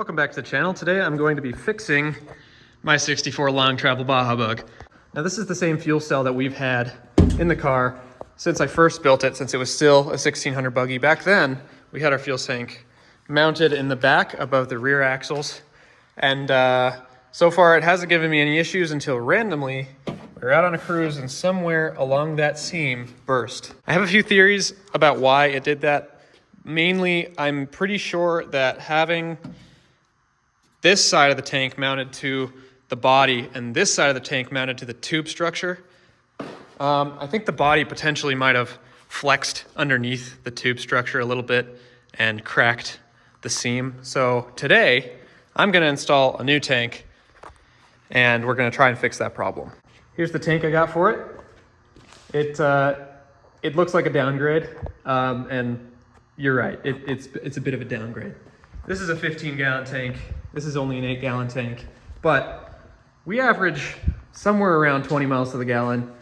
Welcome back to the channel. Today I'm going to be fixing my 64 long travel Baja Bug. Now this is the same fuel cell that we've had in the car since I first built it, since it was still a 1600 buggy. Back then, we had our fuel tank mounted in the back above the rear axles. And so far it hasn't given me any issues until randomly we were out on a cruise and somewhere along that seam burst. I have a few theories about why it did that. Mainly, I'm pretty sure that having this side of the tank mounted to the body and this side of the tank mounted to the tube structure, I think the body potentially might have flexed underneath the tube structure a little bit and cracked the seam. So today, I'm gonna install a new tank and we're gonna try and fix that problem. Here's the tank I got for it. It looks like a downgrade, and you're right, it's a bit of a downgrade. This is a 15-gallon tank. This is only an 8-gallon tank, but we average somewhere around 20 miles to the gallon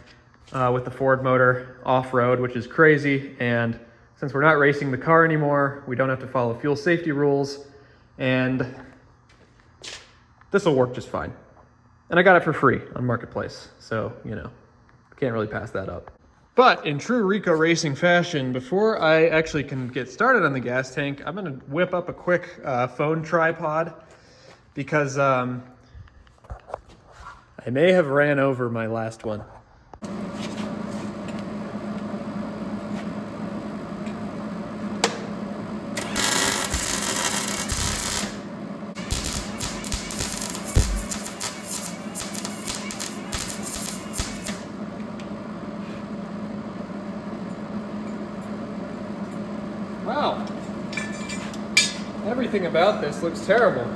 with the Ford motor off-road, which is crazy. And since we're not racing the car anymore, we don't have to follow fuel safety rules, and this will work just fine. And I got it for free on Marketplace, so, you know, can't really pass that up. But in true Rico Racing fashion, before I actually can get started on the gas tank, I'm gonna whip up a quick phone tripod because I may have ran over my last one. Wow, everything about this looks terrible.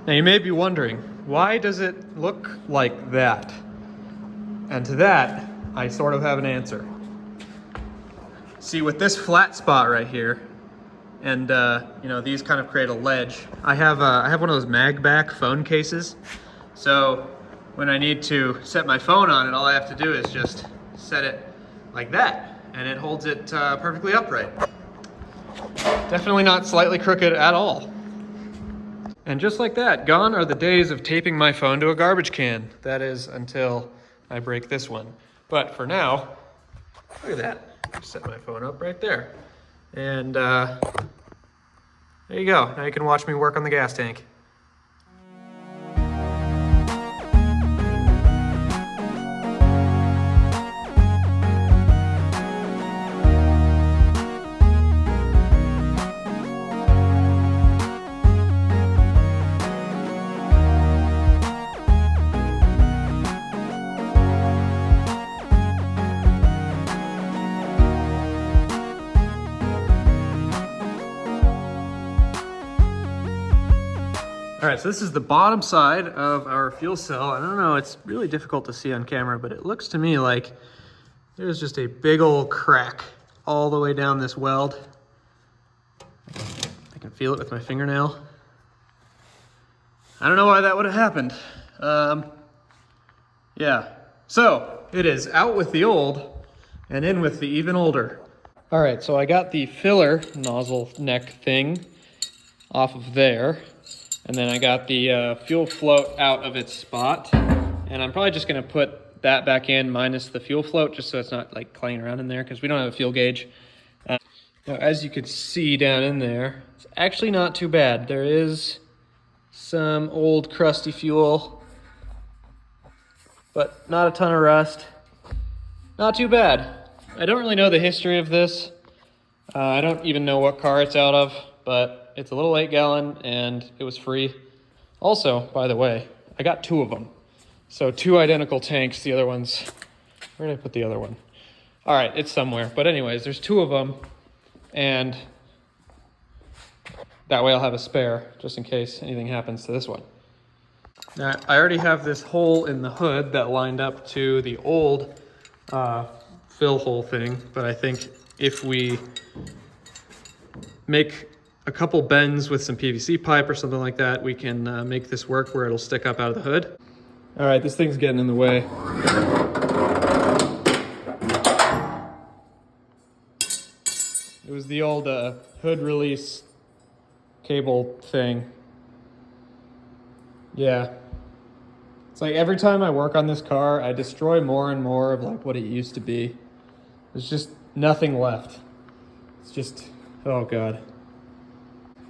Now you may be wondering, why does it look like that? And to that, I sort of have an answer. See, with this flat spot right here, and you know, these kind of create a ledge. I have one of those mag-back phone cases. So when I need to set my phone on it, all I have to do is just set it like that, and it holds it perfectly upright. Definitely not slightly crooked at all. And just like that, gone are the days of taping my phone to a garbage can. That is until I break this one. But for now, look at that. Just set my phone up right there. And there you go. Now you can watch me work on the gas tank. All right, so this is the bottom side of our fuel cell. I don't know, it's really difficult to see on camera, but it looks to me like there's just a big old crack all the way down this weld. I can feel it with my fingernail. I don't know why that would have happened. Yeah, so it is out with the old and in with the even older. All right, so I got the filler nozzle neck thing off of there. And then I got the fuel float out of its spot. And I'm probably just gonna put that back in minus the fuel float, just so it's not like clanging around in there, because we don't have a fuel gauge. Now, as you could see down in there, it's actually not too bad. There is some old crusty fuel, but not a ton of rust. Not too bad. I don't really know the history of this. I don't even know what car it's out of, but it's a little 8-gallon and it was free. Also, by the way, I got 2 of them. So 2 identical tanks. The other one's, where did I put the other one? All right, it's somewhere. But anyways, there's 2 of them, and that way I'll have a spare just in case anything happens to this one. Now, I already have this hole in the hood that lined up to the old fill hole thing, but I think if we make a couple bends with some PVC pipe or something like that, we can make this work where it'll stick up out of the hood. All right, this thing's getting in the way. It was the old hood release cable thing. Yeah. It's like every time I work on this car, I destroy more and more of like what it used to be. There's just nothing left. It's just, oh God.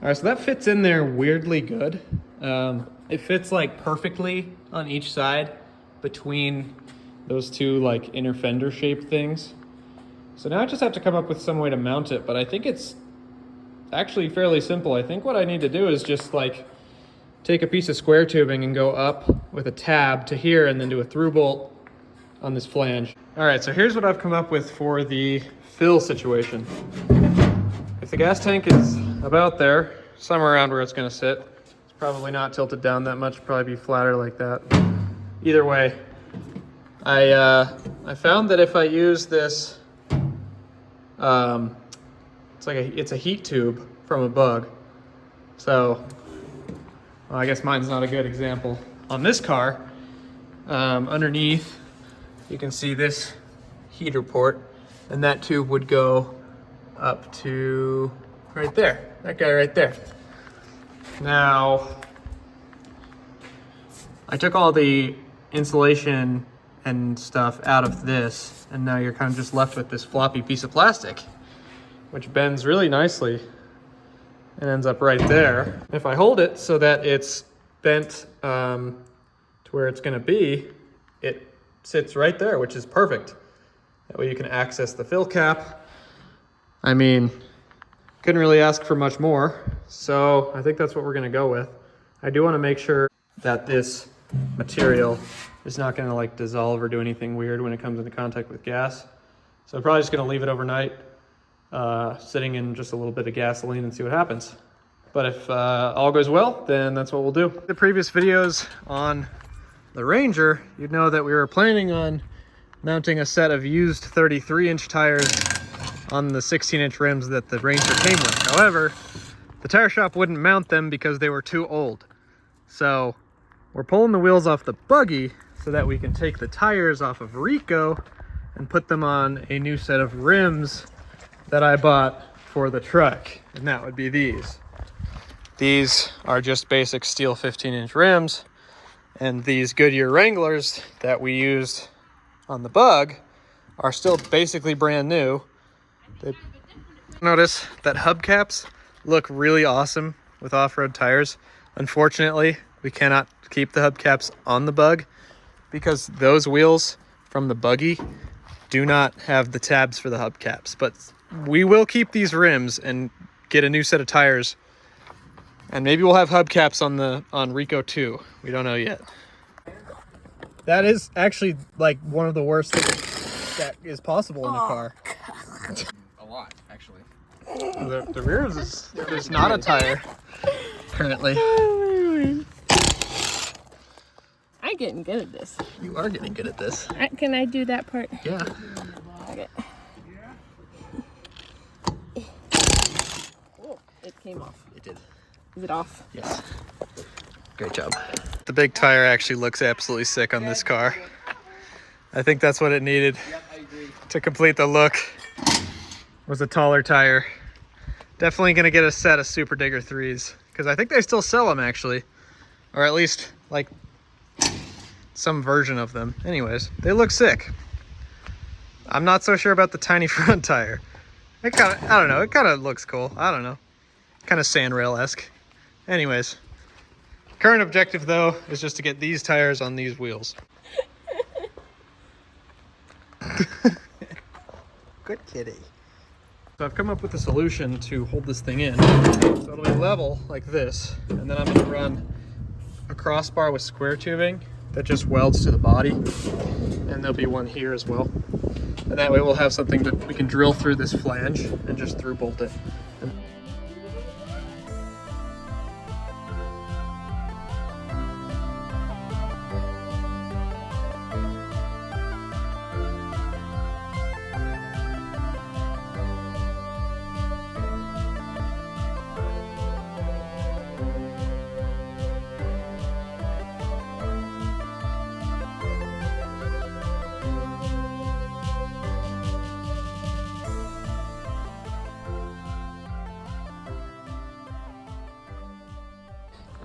All right, so that fits in there weirdly good. It fits like perfectly on each side between those two like inner fender shaped things. So now I just have to come up with some way to mount it, but I think it's actually fairly simple. I think what I need to do is just like take a piece of square tubing and go up with a tab to here and then do a through bolt on this flange. All right, so here's what I've come up with for the fill situation. If the gas tank is about there, somewhere around where it's gonna sit, it's probably not tilted down that much, probably be flatter like that. Either way, I found that if I use this, it's a heat tube from a Bug. So, well, I guess mine's not a good example. On this car, underneath, you can see this heater port, and that tube would go up to right there, that guy right there. Now, I took all the insulation and stuff out of this, and now you're kind of just left with this floppy piece of plastic, which bends really nicely and ends up right there. If I hold it so that it's bent to where it's gonna be, it sits right there, which is perfect. That way you can access the fill cap. I mean, couldn't really ask for much more. So I think that's what we're gonna go with. I do wanna make sure that this material is not gonna like dissolve or do anything weird when it comes into contact with gas. So I'm probably just gonna leave it overnight, sitting in just a little bit of gasoline and see what happens. But if all goes well, then that's what we'll do. The previous videos on the Ranger, you'd know that we were planning on mounting a set of used 33-inch tires on the 16-inch rims that the Ranger came with. However, the tire shop wouldn't mount them because they were too old. So we're pulling the wheels off the buggy so that we can take the tires off of Rico and put them on a new set of rims that I bought for the truck, and that would be these. These are just basic steel 15-inch rims, and these Goodyear Wranglers that we used on the Bug are still basically brand new. Notice that hubcaps look really awesome with off-road tires. Unfortunately, we cannot keep the hubcaps on the Bug because those wheels from the buggy do not have the tabs for the hubcaps, but we will keep these rims and get a new set of tires, and maybe we'll have hubcaps on Rico too. We don't know yet. That is actually like one of the worst things that is possible in a car. A lot, actually. The rear is there's not a tire currently. I'm getting good at this. You are getting good at this. Can I do that part? Yeah. Okay. Oh, it came off. It did. Is it off? Yes. Great job. The big tire actually looks absolutely sick on this car. I think that's what it needed to complete the look. Was a taller tire. Definitely gonna get a set of Super Digger 3s because I think they still sell them actually, or at least like some version of them. Anyways, they look sick. I'm not so sure about the tiny front tire. I don't know, it kind of looks cool. I don't know, kind of sandrail-esque. Anyways, current objective though is just to get these tires on these wheels. Good kitty. So I've come up with a solution to hold this thing in. So it'll be level like this, and then I'm gonna run a crossbar with square tubing that just welds to the body, and there'll be one here as well. And that way we'll have something that we can drill through this flange and just through bolt it.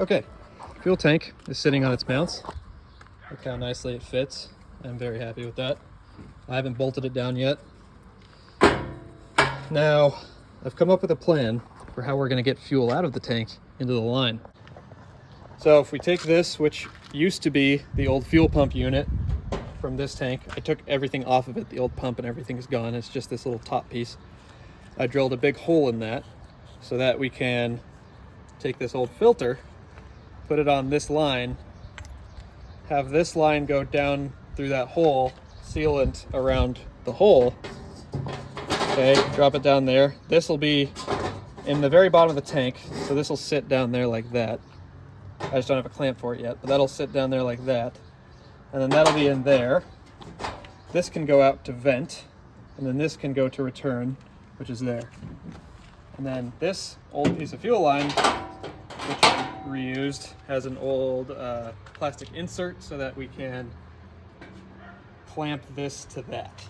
Okay, fuel tank is sitting on its mounts. Look how nicely it fits. I'm very happy with that. I haven't bolted it down yet. Now, I've come up with a plan for how we're gonna get fuel out of the tank into the line. So if we take this, which used to be the old fuel pump unit from this tank, I took everything off of it. The old pump and everything is gone. It's just this little top piece. I drilled a big hole in that so that we can take this old filter, put it on this line, have this line go down through that hole, sealant around the hole. Okay, drop it down there. This will be in the very bottom of the tank, so this will sit down there like that. I just don't have a clamp for it yet, but that'll sit down there like that. And then that'll be in there. This can go out to vent, and then this can go to return, which is there. And then this old piece of fuel line, which I reused, has an old plastic insert so that we can clamp this to that.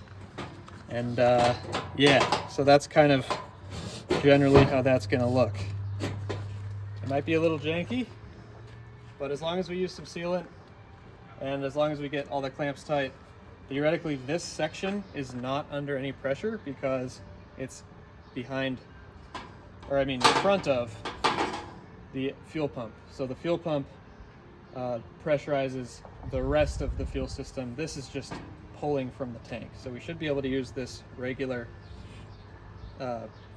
And yeah, so that's kind of generally how that's gonna look. It might be a little janky, but as long as we use some sealant and as long as we get all the clamps tight, theoretically this section is not under any pressure because it's behind, or I mean in front of the fuel pump. So the fuel pump pressurizes the rest of the fuel system. This is just pulling from the tank. So we should be able to use this regular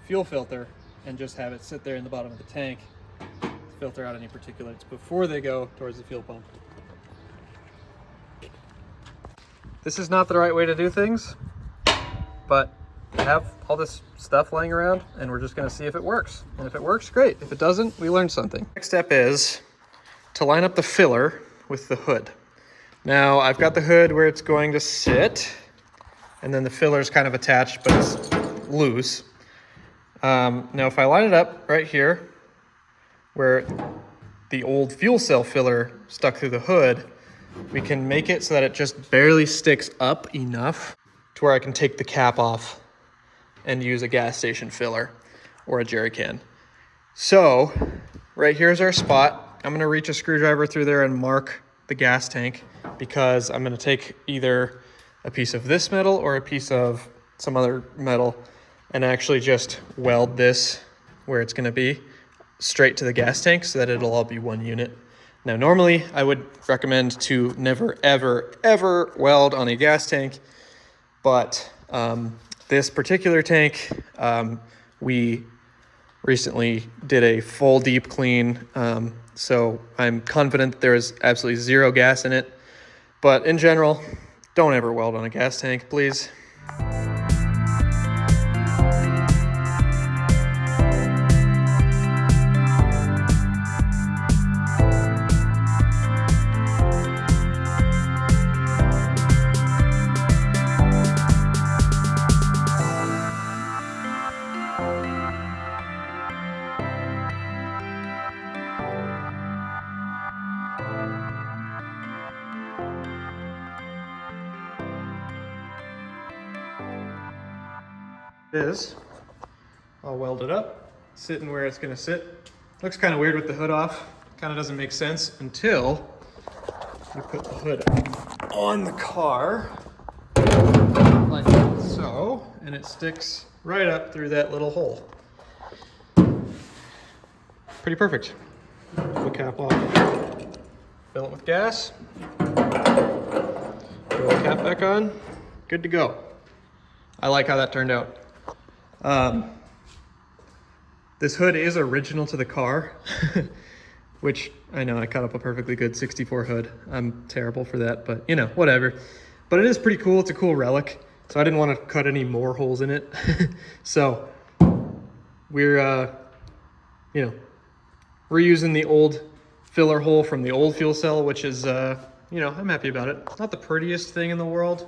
fuel filter and just have it sit there in the bottom of the tank to filter out any particulates before they go towards the fuel pump. This is not the right way to do things, but I have all this stuff laying around and we're just gonna see if it works. And if it works, great. If it doesn't, we learned something. Next step is to line up the filler with the hood. Now I've got the hood where it's going to sit, and then the filler is kind of attached, but it's loose. Now if I line it up right here, where the old fuel cell filler stuck through the hood, we can make it so that it just barely sticks up enough to where I can take the cap off and use a gas station filler or a jerry can. So right here's our spot. I'm gonna reach a screwdriver through there and mark the gas tank because I'm gonna take either a piece of this metal or a piece of some other metal and actually just weld this where it's gonna be straight to the gas tank so that it'll all be one unit. Now, normally I would recommend to never, ever, ever weld on a gas tank, but this particular tank, we recently did a full deep clean, so I'm confident that there is absolutely zero gas in it. But in general, don't ever weld on a gas tank, please. Is I'll weld it up, sitting where it's gonna sit. Looks kind of weird with the hood off. Kind of doesn't make sense until you put the hood on the car like so, and it sticks right up through that little hole. Pretty perfect. Pull the cap off, fill it with gas, throw the cap back on, good to go. I like how that turned out. This hood is original to the car, which I know I cut up a perfectly good 64 hood. I'm terrible for that, but you know, whatever. But it is pretty cool. It's a cool relic. So I didn't want to cut any more holes in it. So we're, you know, reusing the old filler hole from the old fuel cell, which is, you know, I'm happy about it. It's not the prettiest thing in the world,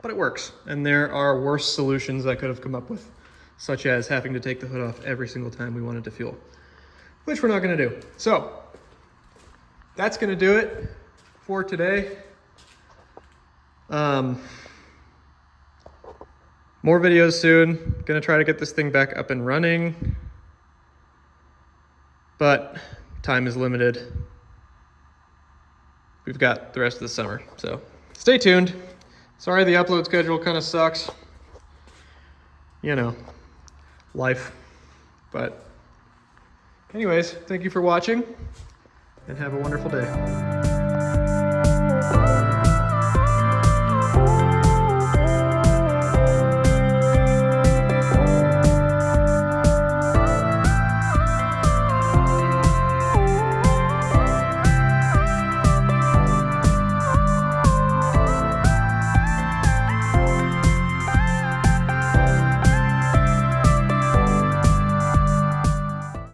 but it works. And there are worse solutions I could have come up with, such as having to take the hood off every single time we wanted to fuel, which we're not gonna do. So that's gonna do it for today. More videos soon. Gonna try to get this thing back up and running. But time is limited. We've got the rest of the summer, so stay tuned. Sorry the upload schedule kind of sucks. You know, life. But anyways, thank you for watching and have a wonderful day.